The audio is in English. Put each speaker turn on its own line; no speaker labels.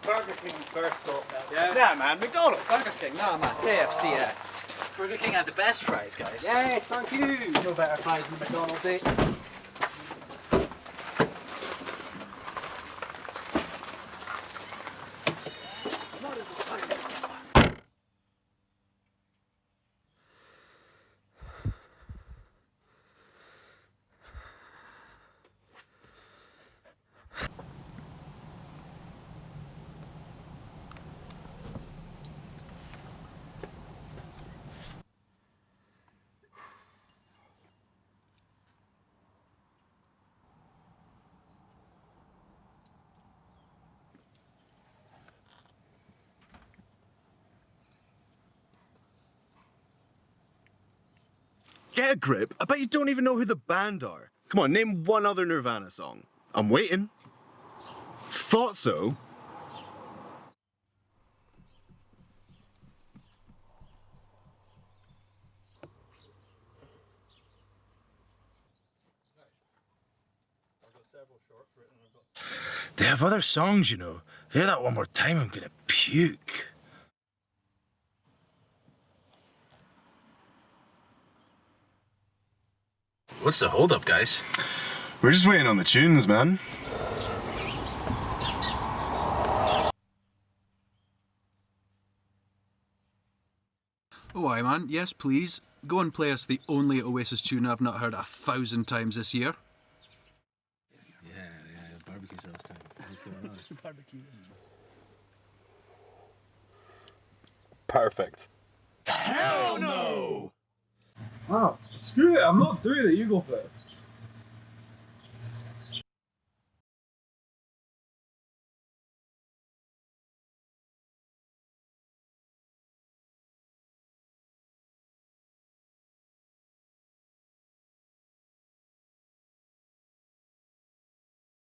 Burger King first stop.
Yeah?
Nah, man, McDonald's.
Burger King, no man, KFC, yeah. Burger King had the best fries, guys.
Yes, thank you.
No better fries than McDonald's, eh?
Get a grip. I bet you don't even know who the band are. Come on, name one other Nirvana song. I'm waiting. Thought so.
They have other songs, you know. If I hear that one more time, I'm gonna puke. What's the hold-up, guys?
We're just waiting on the tunes, man.
Oh aye man, yes please. Go and play us the only Oasis tune I've not heard 1,000 times this year.
Yeah, barbecue sauce time. What's going on?
Barbecue.
Perfect.
Hell no! Oh, screw it, I'm not doing it, you go first.